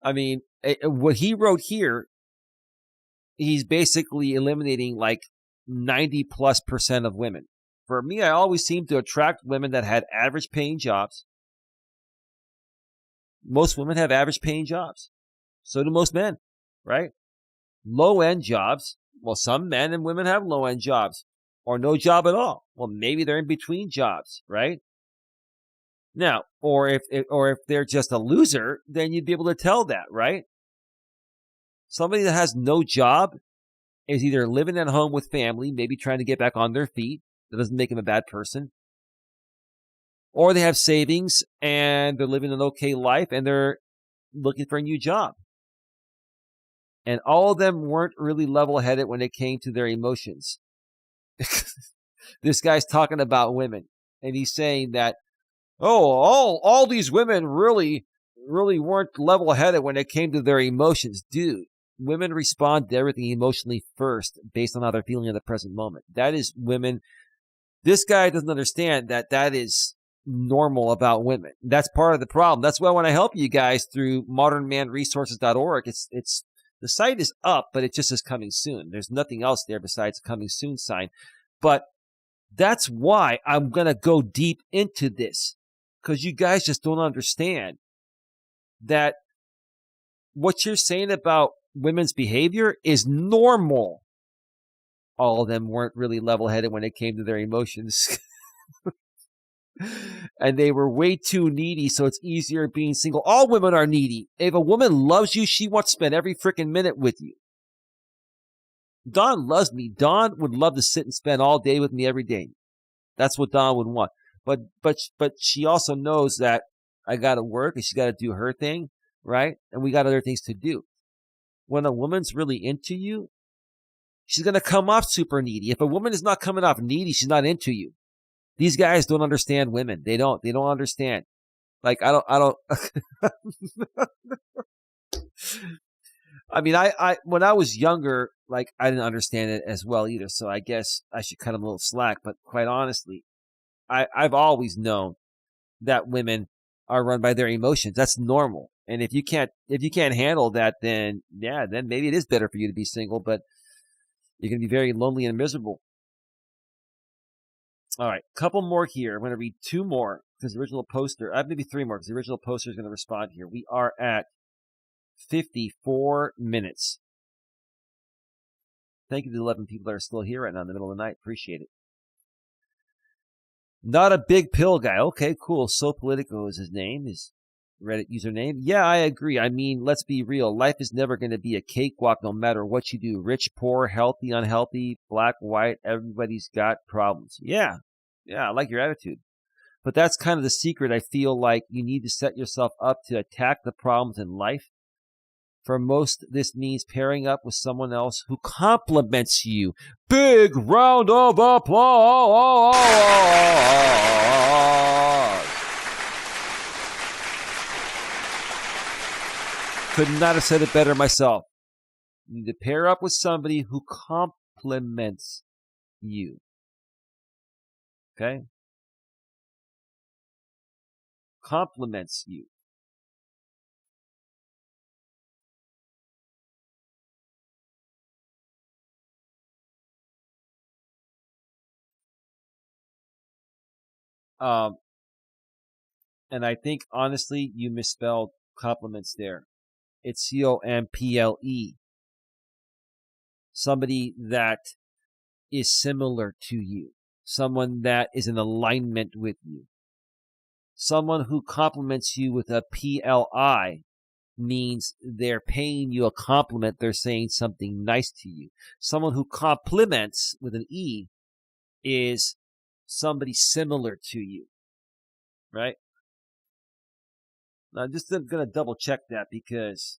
I mean, what he wrote here, he's basically eliminating like 90+% of women. For me, I always seemed to attract women that had average paying jobs. Most women have average paying jobs. So do most men, right? Low end jobs. Well, some men and women have low end jobs or no job at all. Well, maybe they're in between jobs, right? Now, or if they're just a loser, then you'd be able to tell that, right? Somebody that has no job is either living at home with family, maybe trying to get back on their feet. That doesn't make them a bad person. Or they have savings and they're living an okay life and they're looking for a new job. And all of them weren't really level-headed when it came to their emotions. This guy's talking about women, and he's saying that, all these women really weren't level-headed when it came to their emotions. Dude, women respond to everything emotionally first based on how they're feeling at the present moment. That is women. This guy doesn't understand that is normal about women. That's part of the problem. That's why when I help you guys through modernmanresources.org, it's the site is up, but it just is coming soon. There's nothing else there besides a coming soon sign. But that's why I'm going to go deep into this, because you guys just don't understand that what you're saying about women's behavior is normal. All of them weren't really level-headed when it came to their emotions. And they were way too needy, so it's easier being single. All women are needy. If a woman loves you, she wants to spend every freaking minute with you. Dawn loves me. Dawn would love to sit and spend all day with me every day. That's what Dawn would want. But she also knows that I got to work and she's got to do her thing, right? And we got other things to do. When a woman's really into you, she's going to come off super needy. If a woman is not coming off needy, she's not into you. These guys don't understand women. They don't understand. Like, I don't. I mean, I when I was younger, like, I didn't understand it as well either. So I guess I should cut them a little slack. But quite honestly, I've always known that women are run by their emotions. That's normal. And if you can't handle that, then maybe it is better for you to be single. But you're going to be very lonely and miserable. All right, couple more here. I'm going to read two more because the original poster, maybe three more because the original poster is going to respond here. We are at 54 minutes. Thank you to the 11 people that are still here right now in the middle of the night. Appreciate it. Not a big pill guy. Okay, cool. So Politico is his name, his Reddit username. Yeah, I agree. I mean, let's be real. Life is never going to be a cakewalk no matter what you do. Rich, poor, healthy, unhealthy, black, white, everybody's got problems. Yeah, I like your attitude. But that's kind of the secret. I feel like you need to set yourself up to attack the problems in life For most, this means pairing up with someone else who compliments you. Big round of applause. Could not have said it better myself. You need to pair up with somebody who compliments you. Okay? Compliments you. And I think, honestly, you misspelled compliments there. It's COMPLE. Somebody that is similar to you. Someone that is in alignment with you. Someone who compliments you with a PLI means they're paying you a compliment. They're saying something nice to you. Someone who compliments with an E is somebody similar to you. Right? Now, I'm just going to double check that because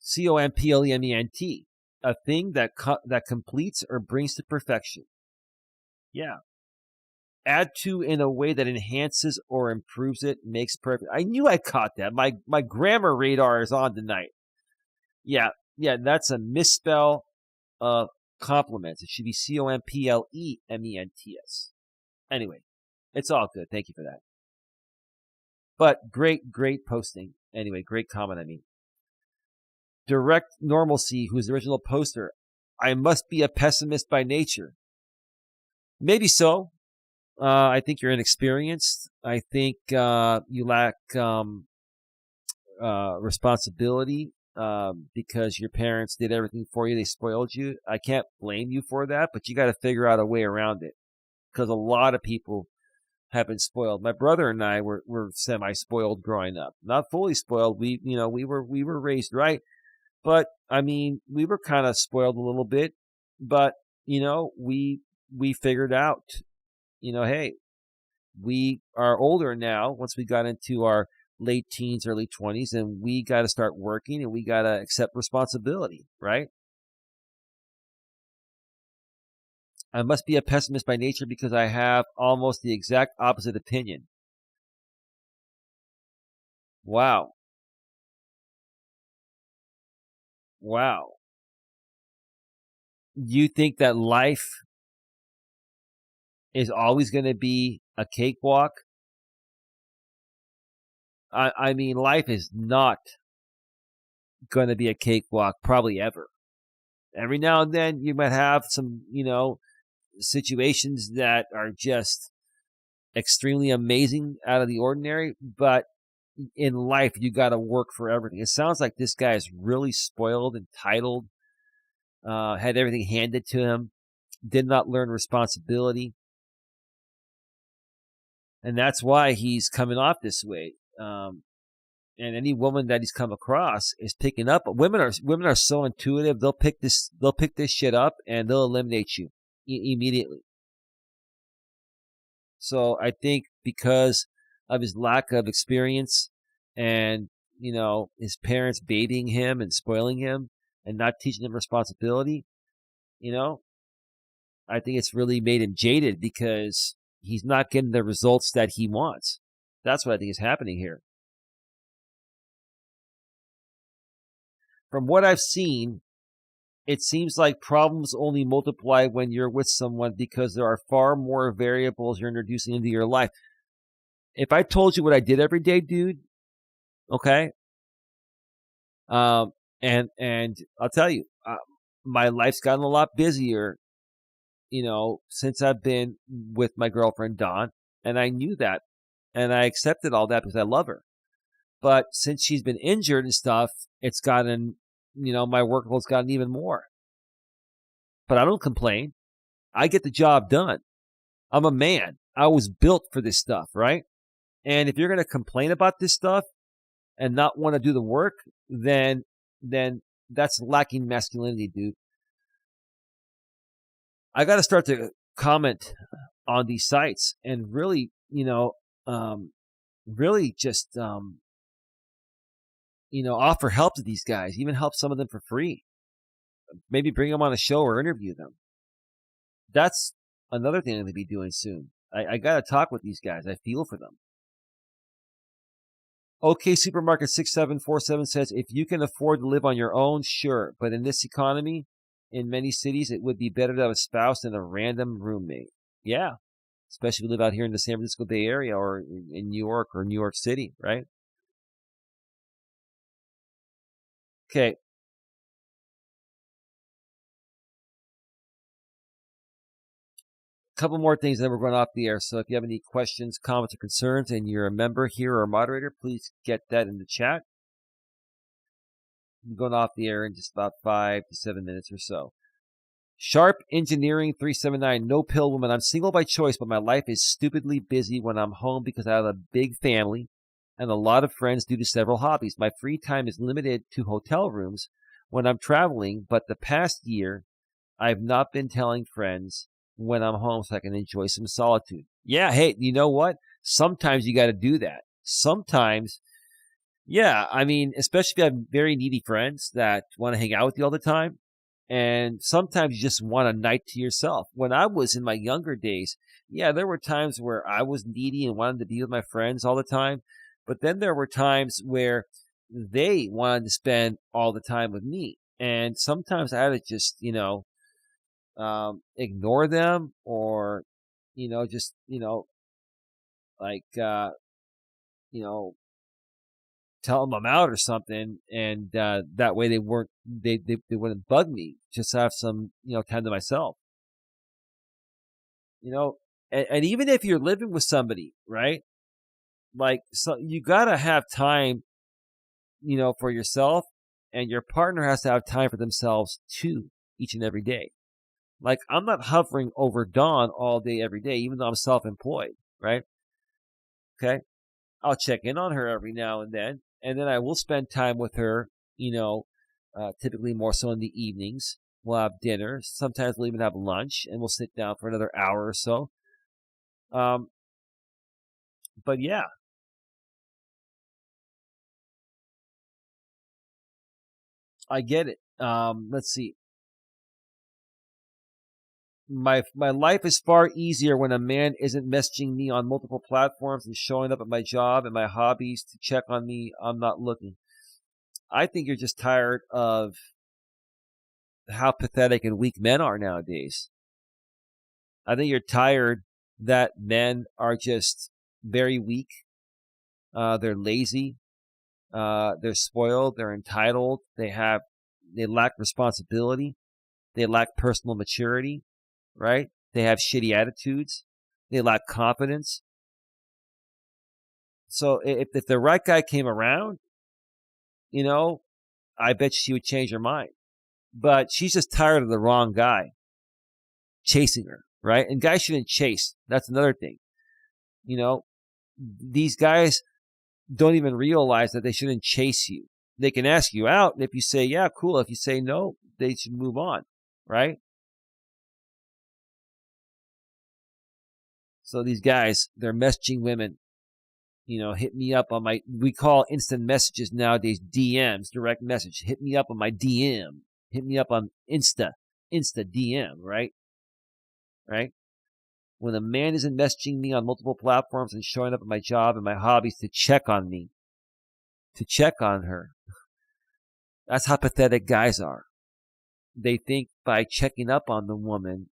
COMPLEMENT, a thing that completes or brings to perfection. Yeah. Add to in a way that enhances or improves it, makes perfect. I knew I caught that. My grammar radar is on tonight. Yeah, that's a misspell of compliments. It should be COMPLEMENTS. Anyway, it's all good. Thank you for that. But great posting. Anyway, great comment, I mean. Direct Normalcy, who's the original poster. I must be a pessimist by nature. Maybe so. I think you're inexperienced. I think you lack responsibility because your parents did everything for you. They spoiled you. I can't blame you for that, but you got to figure out a way around it because a lot of people have been spoiled. My brother and I were semi-spoiled growing up. Not fully spoiled. We were raised right, but I mean, we were kind of spoiled a little bit. But we figured out. Hey, we are older now once we got into our late teens, early 20s, and we got to start working and we got to accept responsibility, right? I must be a pessimist by nature because I have almost the exact opposite opinion. Wow. You think that life is always going to be a cakewalk? I mean, life is not going to be a cakewalk, probably ever. Every now and then you might have some, situations that are just extremely amazing out of the ordinary, but in life you got to work for everything. It sounds like this guy is really spoiled, entitled, had everything handed to him, did not learn responsibility. And that's why he's coming off this way. And any woman that he's come across is picking up. But women are so intuitive. They'll pick this shit up and they'll eliminate you immediately. So I think because of his lack of experience and his parents babying him and spoiling him and not teaching him responsibility, I think it's really made him jaded because he's not getting the results that he wants. That's what I think is happening here. From what I've seen, it seems like problems only multiply when you're with someone because there are far more variables you're introducing into your life. If I told you what I did every day, dude, okay, and I'll tell you, my life's gotten a lot busier, since I've been with my girlfriend Dawn, and I knew that, and I accepted all that because I love her. But since she's been injured and stuff, it's gotten, my workload's gotten even more. But I don't complain. I get the job done. I'm a man. I was built for this stuff, right? And if you're going to complain about this stuff and not want to do the work, then that's lacking masculinity, dude. I got to start to comment on these sites and really, really just, offer help to these guys, even help some of them for free. Maybe bring them on a show or interview them. That's another thing I'm going to be doing soon. I got to talk with these guys. I feel for them. OK Supermarket 6747 says, if you can afford to live on your own, sure. But in this economy, in many cities, it would be better to have a spouse than a random roommate. Yeah. Especially if you live out here in the San Francisco Bay Area or in New York or New York City, right? Okay. A couple more things, then we're going off the air. So if you have any questions, comments, or concerns, and you're a member here or a moderator, please get that in the chat. I'm going off the air in just about 5 to 7 minutes or so. Sharp Engineering 379, no pill woman. I'm single by choice, but my life is stupidly busy when I'm home because I have a big family and a lot of friends due to several hobbies. My free time is limited to hotel rooms when I'm traveling, but the past year, I've not been telling friends when I'm home so I can enjoy some solitude. Yeah, hey, you know what? Sometimes you got to do that. Sometimes, yeah, I mean, especially if you have very needy friends that want to hang out with you all the time. And sometimes you just want a night to yourself. When I was in my younger days, yeah, there were times where I was needy and wanted to be with my friends all the time. But then there were times where they wanted to spend all the time with me. And sometimes I had to just, ignore them or, just, like, tell them I'm out or something. And that way they wouldn't bug me. Just have some, time to myself. And even if you're living with somebody, right? Like, so you got to have time, for yourself, and your partner has to have time for themselves too, each and every day. Like, I'm not hovering over Dawn all day, every day, even though I'm self-employed, right? Okay. I'll check in on her every now and then I will spend time with her, typically more so in the evenings. We'll have dinner. Sometimes we'll even have lunch, and we'll sit down for another hour or so. But yeah. I get it. Let's see. My life is far easier when a man isn't messaging me on multiple platforms and showing up at my job and my hobbies to check on me. I'm not looking. I think you're just tired of how pathetic and weak men are nowadays. I think you're tired that men are just very weak. They're lazy. They're spoiled. They're entitled. They lack responsibility. They lack personal maturity. Right? They have shitty attitudes. They lack confidence. So if the right guy came around, I bet she would change her mind. But she's just tired of the wrong guy chasing her, right? And guys shouldn't chase. That's another thing. These guys don't even realize that they shouldn't chase you. They can ask you out, and if you say, yeah, cool. If you say no, they should move on, right? So these guys, they're messaging women, hit me up on we call instant messages nowadays DMs, direct message. Hit me up on my DM. Hit me up on Insta DM, right? Right? When a man isn't messaging me on multiple platforms and showing up at my job and my hobbies to check on me, to check on her. That's how pathetic guys are. They think by checking up on the woman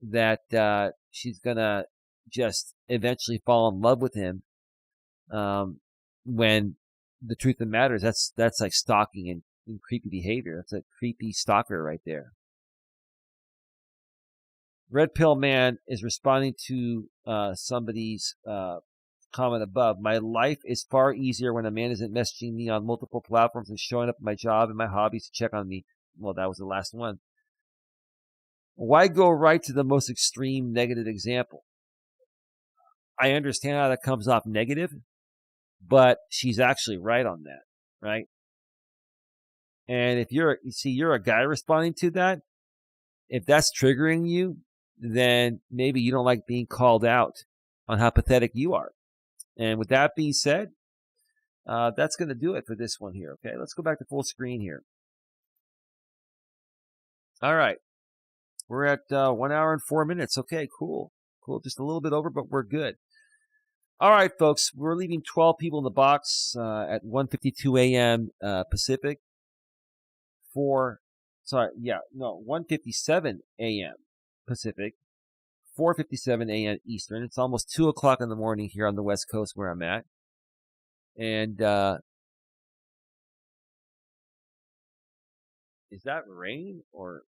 that she's going to just eventually fall in love with him, when the truth of the matter is that's like stalking and creepy behavior. That's a creepy stalker right there. Red Pill Man is responding to somebody's comment above. My life is far easier when a man isn't messaging me on multiple platforms and showing up at my job and my hobbies to check on me. Well, that was the last one. Why go right to the most extreme negative example? I understand how that comes off negative, but she's actually right on that, right? And if you're a guy responding to that, if that's triggering you, then maybe you don't like being called out on how pathetic you are. And with that being said, that's going to do it for this one here. Okay, let's go back to full screen here. All right. We're at 1 hour and 4 minutes. Okay, cool. Just a little bit over, but we're good. All right, folks. We're leaving 12 people in the box at 1:52 a.m. Pacific. 1:57 a.m. Pacific. 4:57 a.m. Eastern. It's almost 2 o'clock in the morning here on the West Coast where I'm at. And is that rain, or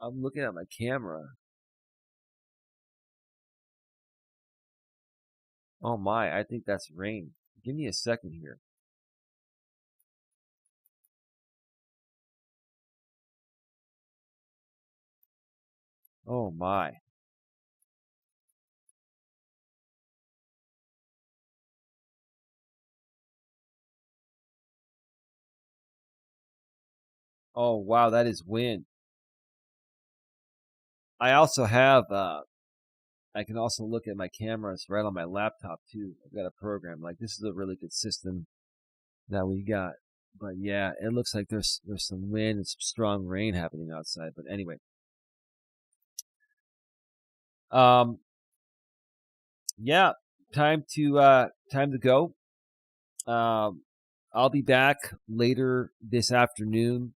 I'm looking at my camera? Oh my, I think that's rain. Give me a second here. Oh my. Oh wow, that is wind. I also have I can also look at my cameras right on my laptop too. I've got a program. Like, this is a really good system that we got. But yeah, it looks like there's some wind and some strong rain happening outside. But anyway. Yeah, time to go. I'll be back later this afternoon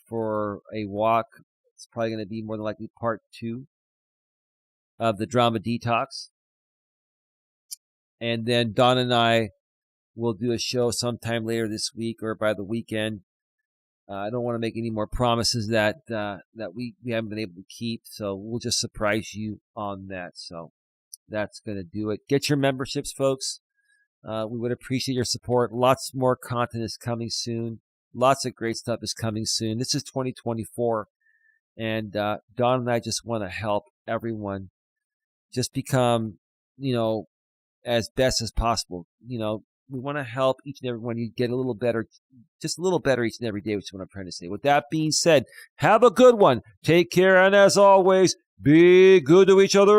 for a walk. It's probably going to be more than likely part 2 of the drama detox. And then Don and I will do a show sometime later this week or by the weekend. I don't want to make any more promises that we haven't been able to keep, so we'll just surprise you on that. So that's going to do it. Get your memberships, folks. We would appreciate your support. Lots more content is coming soon. Lots of great stuff is coming soon. This is 2024, and Don and I just want to help everyone just become, as best as possible. We want to help each and every one of you get a little better, just a little better each and every day, which is what I'm trying to say. With that being said, have a good one. Take care, and as always, be good to each other.